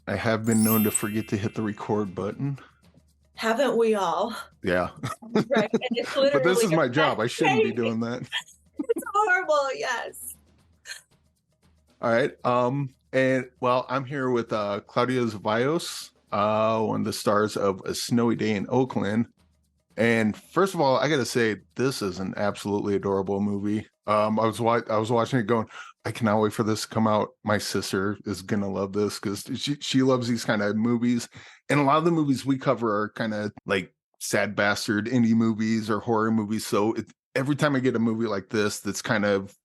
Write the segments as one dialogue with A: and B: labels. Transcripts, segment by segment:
A: I have been known to forget to hit the record button.
B: Haven't we all?
A: Yeah.
B: Right. And it's
A: But this
B: literally
A: is
B: a
A: my
B: pet
A: job. I shouldn't be
B: crazy.
A: doing that.
B: It's horrible. Yes.
A: All right. And well, I'm here with Claudia Zevallos, one of the stars of A Snowy Day in Oakland. And first of all, I gotta say, this is an absolutely adorable movie. I was watching it going, I cannot wait for this to come out. My sister is gonna love this because she loves these kind of movies. And a lot of the movies we cover are kind of like sad bastard indie movies or horror movies. So every time I get a movie like this that's kind of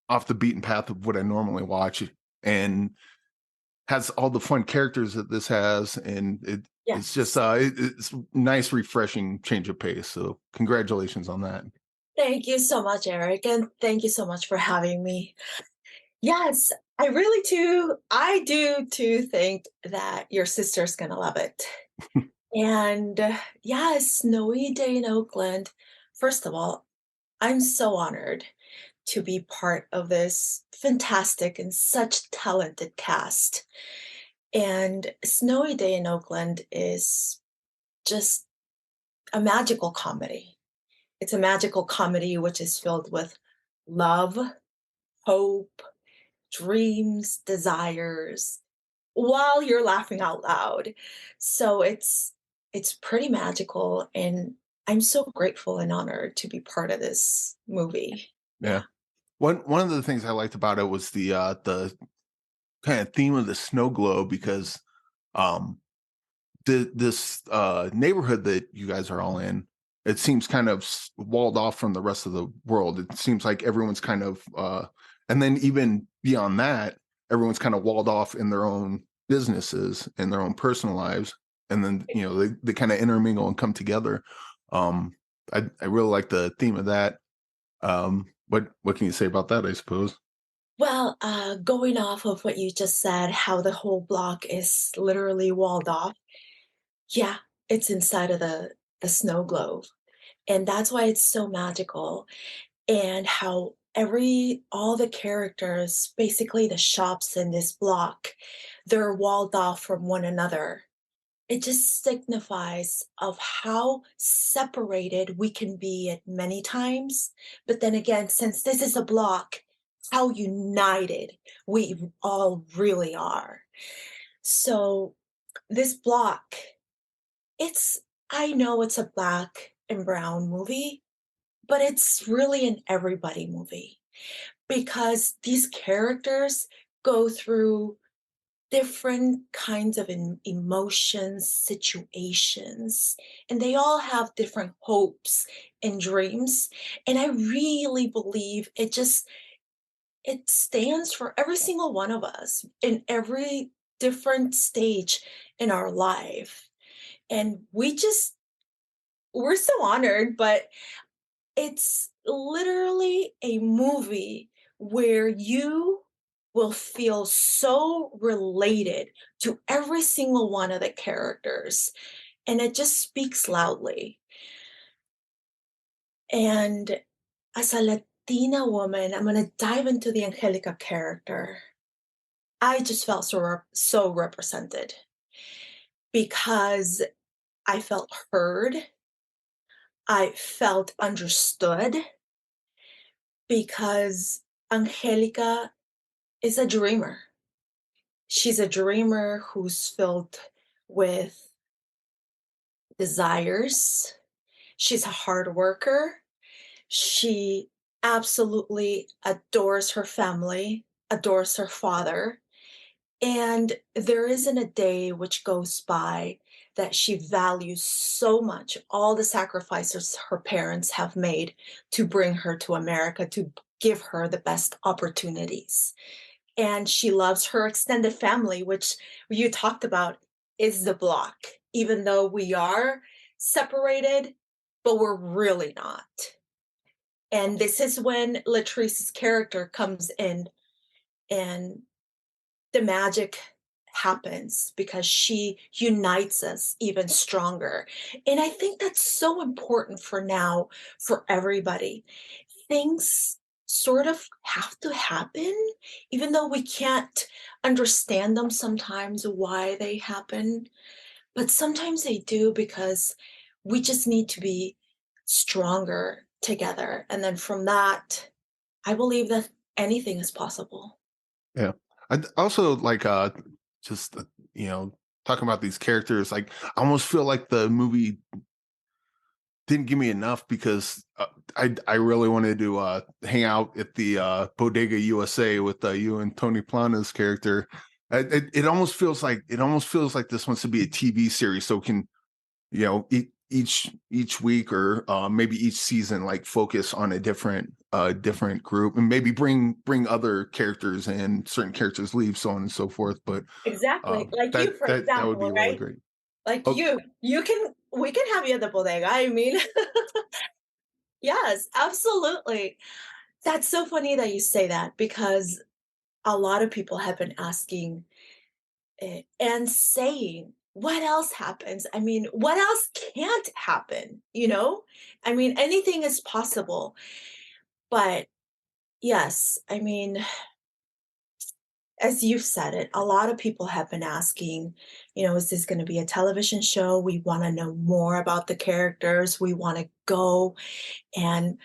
A: off the beaten path of what I normally watch and has all the fun characters that this has, and it's just
B: Yes.
A: it's nice, refreshing change of pace. So congratulations on that.
B: Thank you so much, Eric. And thank you so much for having me. Yes, I really do. I do too think that your sister's going to love it. And yes, Snowy Day in Oakland. First of all, I'm so honored to be part of this fantastic and such talented cast. And Snowy Day in Oakland is just a magical comedy. It's a magical comedy which is filled with love, hope, dreams, desires, while you're laughing out loud. So it's pretty magical, and I'm so grateful and honored to be part of this movie.
A: Yeah.
B: Yeah.
A: One of the things I liked about it was the kind of theme of the snow globe because um this neighborhood that you guys are all in, it seems kind of walled off from the rest of the world. It seems like everyone's kind of and then even beyond that, everyone's kind of walled off in their own businesses and their own personal lives, and then they kind of intermingle and come together. um I really like the theme of that. What can you say about that, I suppose?
B: Well, going off of what you just said, how the whole block is literally walled off. Yeah, it's inside of the snow globe. And that's why it's so magical. And how all the characters, basically the shops in this block, they're walled off from one another. It just signifies of how separated we can be at many times. But then again, since this is a block, how united we all really are. So this block, it's I know it's a black and brown movie, but it's really an everybody movie because these characters go through different kinds of emotions, situations, and they all have different hopes and dreams. And I really believe it stands for every single one of us in every different stage in our life. And we're so honored, but it's literally a movie where you will feel so related to every single one of the characters, and it just speaks loudly. And as a Latina woman, I'm going to dive into the Angelica character. I just felt so represented because I felt heard, I felt understood because Angelica is a dreamer. She's a dreamer who's filled with desires. She's a hard worker. She absolutely adores her family, adores her father. And there isn't a day which goes by that she values so much all the sacrifices her parents have made to bring her to America, to give her the best opportunities. And she loves her extended family, which you talked about is the block, even though we are separated, but we're really not. And this is when Latrice's character comes in and the magic happens because she unites us even stronger. And I think that's so important for now for everybody. Things sort of have to happen, even though we can't understand them sometimes why they happen. But sometimes they do because we just need to be stronger together. And then from that, I believe that anything is possible.
A: Yeah. I also like just you know talking about these characters. Like I almost feel like the movie didn't give me enough because I really wanted to hang out at the Bodega USA with you and Tony Plana's character. It almost feels like this wants to be a TV series, so it can each week or maybe each season like focus on a different group and maybe bring other characters and certain characters leave, so on and so forth. But
B: Exactly. Like you, for
A: that would be
B: example,
A: really
B: right?
A: great.
B: Like
A: Oh,
B: you can, we can have you at the bodega. I mean, yes, absolutely. That's so funny that you say that because a lot of people have been asking it and saying, what else happens? I mean, what else can't happen? I mean, anything is possible. But yes, I mean, as you've said it, a lot of people have been asking, is this going to be a television show? We want to know more about the characters. We want to go and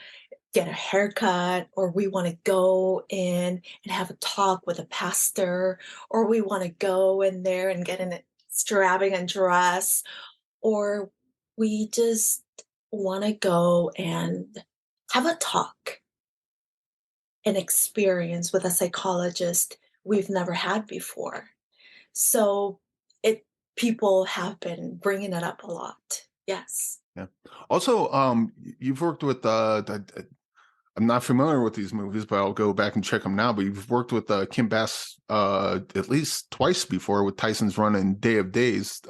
B: get a haircut, or we want to go in and have a talk with a pastor, or we want to go in there and get an extravagant dress, or we just want to go and have a talk, an experience with a psychologist we've never had before. So it people have been bringing it up a lot. Yes.
A: yeah. Also, you've worked with I'm not familiar with these movies, but I'll go back and check them now. But you've worked with Kim Bass at least twice before with Tyson's run in Day of Days.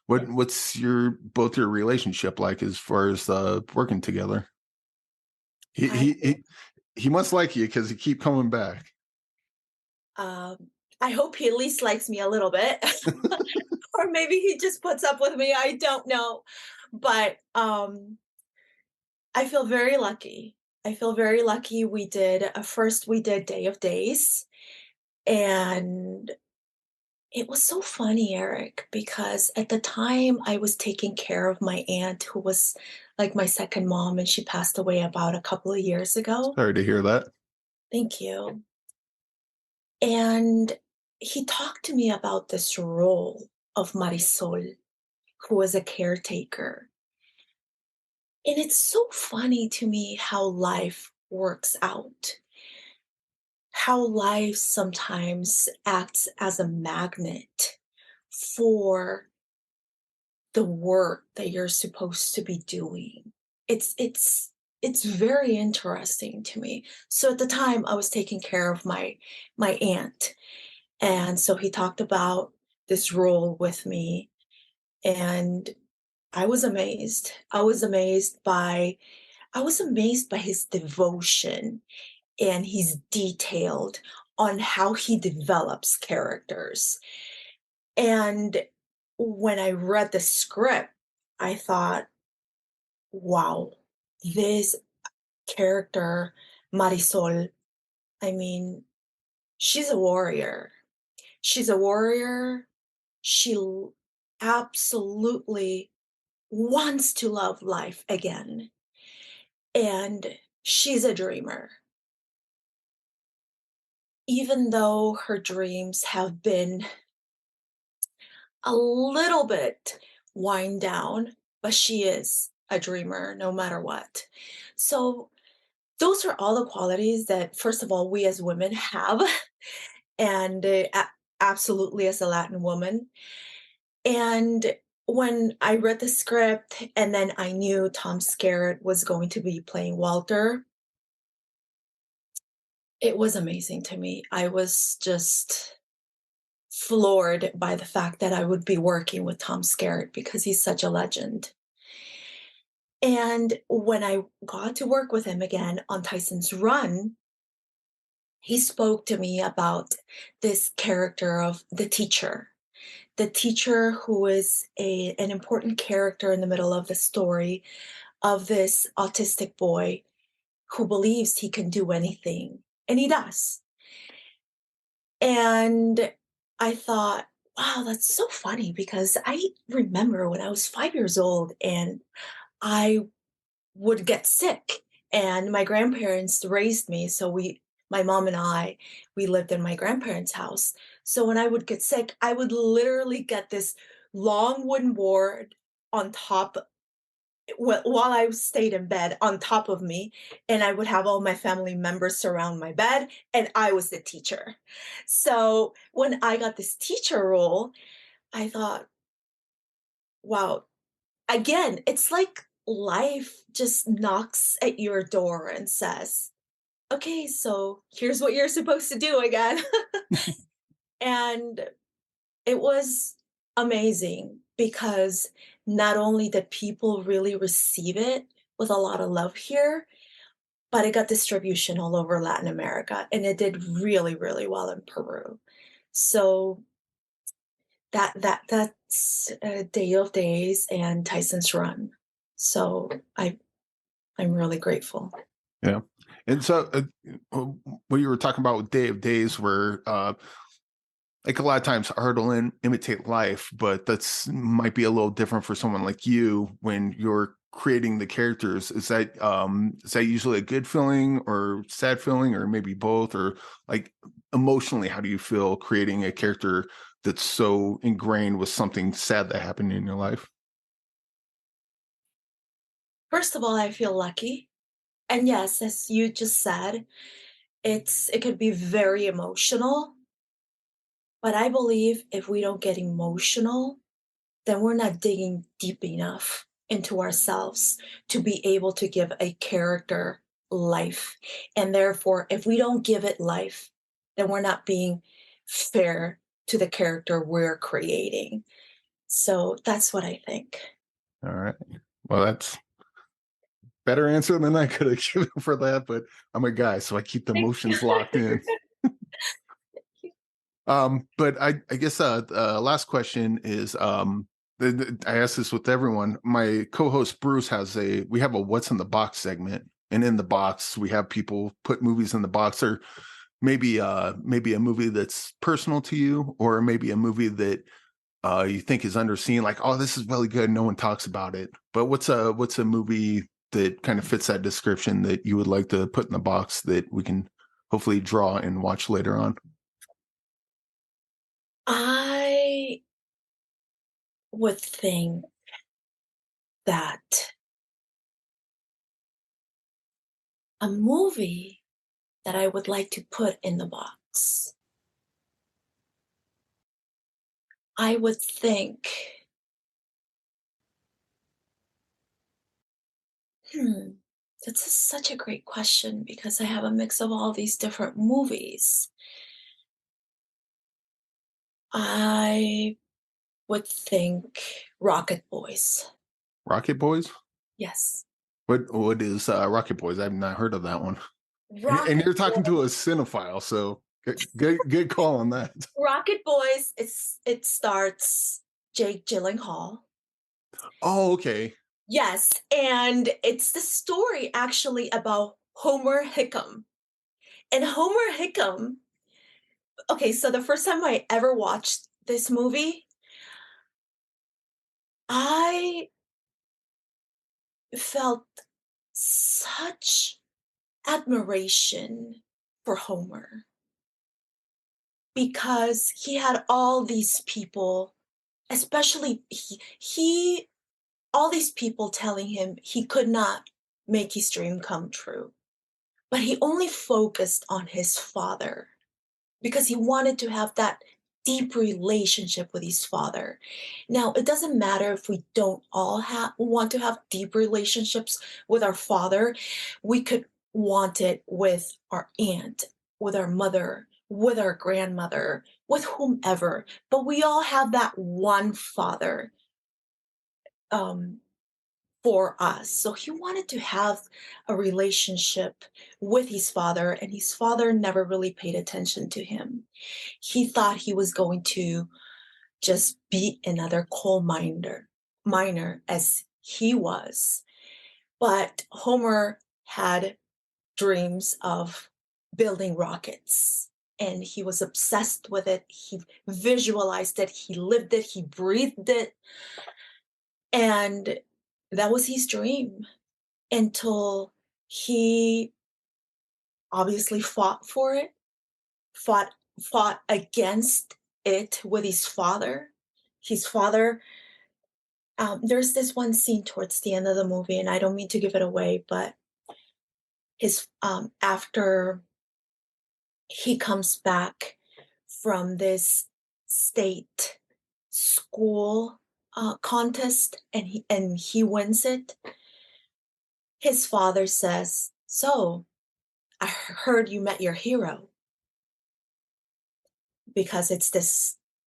A: What's both your relationship like as far as working together? He
B: I
A: he he, he must like you because he keep coming back.
B: um I hope he at least likes me a little bit. Or maybe he just puts up with me, I don't know. But I feel very lucky. I feel very lucky. We did Day of Days, and it was so funny, Eric, because at the time I was taking care of my aunt who was like my second mom, and she passed away about a couple of years ago.
A: Sorry to hear that.
B: Thank you. And he talked to me about this role of Marisol, who was a caretaker. And it's so funny to me how life works out, how life sometimes acts as a magnet for the work that you're supposed to be doing. It's very interesting to me. So at the time I was taking care of my aunt, and so he talked about this role with me, and I was amazed. I was amazed by his devotion and his detailed on how he develops characters. And when I read the script, I thought, wow, this character, Marisol, I mean, she's a warrior. She's a warrior. Absolutely wants to love life again. And she's a dreamer. Even though her dreams have been a little bit wind down, but she is a dreamer no matter what. So those are all the qualities that, first of all, we as women have, and absolutely as a Latin woman. And when I read the script and then I knew Tom Skerritt was going to be playing Walter, it was amazing to me. I was just floored by the fact that I would be working with Tom Skerritt because he's such a legend. And when I got to work with him again on Tyson's Run, he spoke to me about this character of the teacher who is an important character in the middle of the story of this autistic boy who believes he can do anything, and he does. And I thought, wow, that's so funny because I remember when I was 5 years old and I would get sick. And my grandparents raised me. So my mom and we lived in my grandparents' house. So when I would get sick, I would literally get this long wooden board on top while I stayed in bed on top of me, and I would have all my family members surround my bed, and I was the teacher. So when I got this teacher role, I thought, wow, again, it's like life just knocks at your door and says, okay, so here's what you're supposed to do again. And it was amazing because not only did people really receive it with a lot of love here, but it got distribution all over Latin America and it did really, really well in Peru. So that's Day of Days and Tyson's Run. So I'm really grateful.
A: Yeah. And so, what you were talking about with Day of Days, where like a lot of times art will imitate life, but that's might be a little different for someone like you when you're creating the characters. Is that usually a good feeling or sad feeling or maybe both? Or like emotionally, how do you feel creating a character that's so ingrained with something sad that happened in your life?
B: First of all, I feel lucky. And yes, as you just said, it could be very emotional, but I believe if we don't get emotional, then we're not digging deep enough into ourselves to be able to give a character life. And therefore, if we don't give it life, then we're not being fair to the character we're creating. So that's what I think.
A: All right. Well, that's better answer than I could have given for that, but I'm a guy, so I keep the
B: Thank
A: emotions locked in.
B: you.
A: But I guess last question is I ask this with everyone. My co-host Bruce we have a what's in the box segment, and in the box we have people put movies in the box, or maybe a movie that's personal to you, or maybe a movie that you think is underseen, like, oh, this is really good, no one talks about it. But what's a movie that kind of fits that description that you would like to put in the box that we can hopefully draw and watch later on?
B: I would think that a movie that I would like to put in the box, I would think, hmm, such a great question because I have a mix of all these different movies. I would think Rocket Boys.
A: Rocket Boys?
B: Yes.
A: What is Rocket Boys? I've not heard of that one. And
B: Rocket
A: you're talking to a
B: Boys.
A: cinephile, so good call on that.
B: Rocket Boys, it starts Jake Gyllenhaal.
A: Oh, okay.
B: Yes, and it's the story actually about Homer Hickam. And Homer Hickam, okay, so the first time I ever watched this movie, I felt such admiration for Homer because he had all these people, especially he all these people telling him he could not make his dream come true. But he only focused on his father because he wanted to have that deep relationship with his father. Now, it doesn't matter if we don't all want to have deep relationships with our father. We could want it with our aunt, with our mother, with our grandmother, with whomever. But we all have that one father um, for us. So he wanted to have a relationship with his father, and his father never really paid attention to him. He thought he was going to just be another miner as he was. But Homer had dreams of building rockets. And he was obsessed with it. He visualized it. He lived it. He breathed it. And that was his dream until he obviously fought for it, fought fought against it with his father. His father, there's this one scene towards the end of the movie, and I don't mean to give it away, but his after he comes back from this state school contest and he wins it. His father says, "So I heard you met your hero," because it's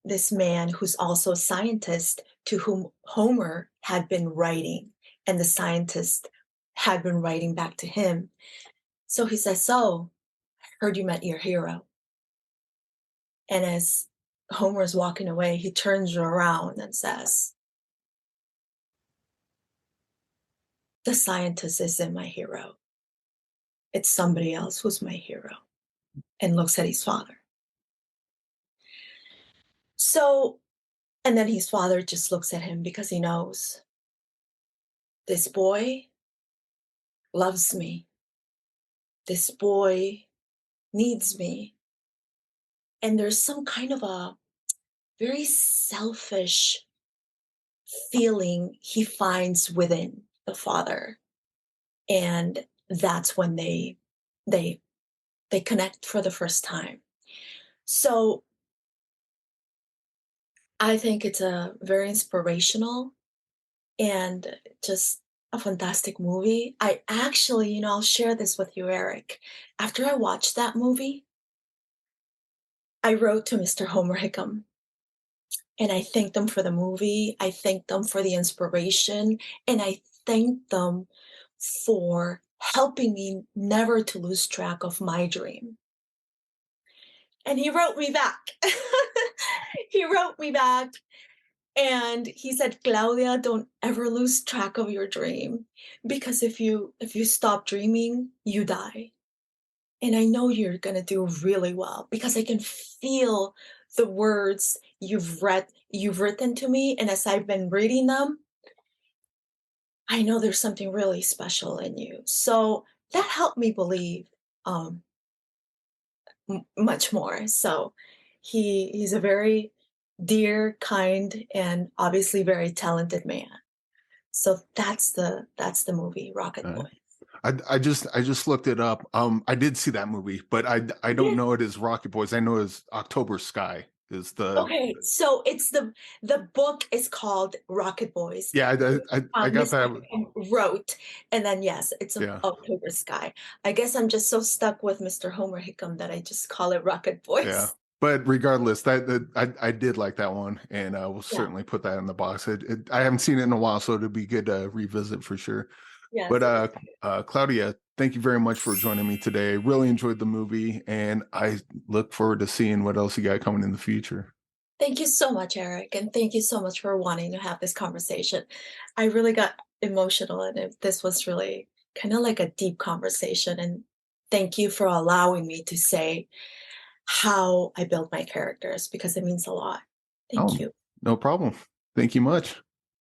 B: this man who's also a scientist to whom Homer had been writing, and the scientist had been writing back to him. So he says, "So I heard you met your hero." And as Homer's walking away, he turns around and says, "The scientist isn't my hero. It's somebody else who's my hero," and looks at his father. So, and then his father just looks at him because he knows this boy loves me. This boy needs me. And there's some kind of a very selfish feeling he finds within the father. And that's when they they connect for the first time. So I think it's a very inspirational and just a fantastic movie. I actually, I'll share this with you, Eric. After I watched that movie, I wrote to Mr. Homer Hickam and I thanked them for the movie. I thanked them for the inspiration and I thanked them for helping me never to lose track of my dream. And he wrote me back. He wrote me back and he said, "Claudia, don't ever lose track of your dream because if you stop dreaming, you die. And I know you're going to do really well because I can feel the words you've written to me, and as I've been reading them, I know there's something really special in you." So that helped me believe um much more. So he's a very dear, kind, and obviously very talented man. So that's the movie Rocket
A: Uh,
B: Boy.
A: I just looked it up. I did see that movie, but I don't
B: Yeah.
A: know it as Rocket Boys. I know it as October Sky is the
B: Okay, so it's the book is called Rocket Boys.
A: yeah. I got
B: Mr.
A: that.
B: Hickam wrote, and then yes, it's
A: Yeah.
B: October Sky. I guess I'm just so stuck with Mr. Homer Hickam that I just call it Rocket
A: Yeah.
B: Boys.
A: But regardless, that I did like that one, and I will
B: Yeah.
A: certainly put that in the box. I haven't seen it in a while, so it'd be good to revisit for sure. But
B: Yes, it is.
A: Claudia, thank you very much for joining me today. Really enjoyed the movie, and I look forward to seeing what else you got coming in the future.
B: Thank you so much, Eric, and thank you so much for wanting to have this conversation. I really got emotional, and this was really kind of like a deep conversation. And thank you for allowing me to say how I build my characters because it means a lot. Thank
A: Oh,
B: you.
A: no problem. Thank you much.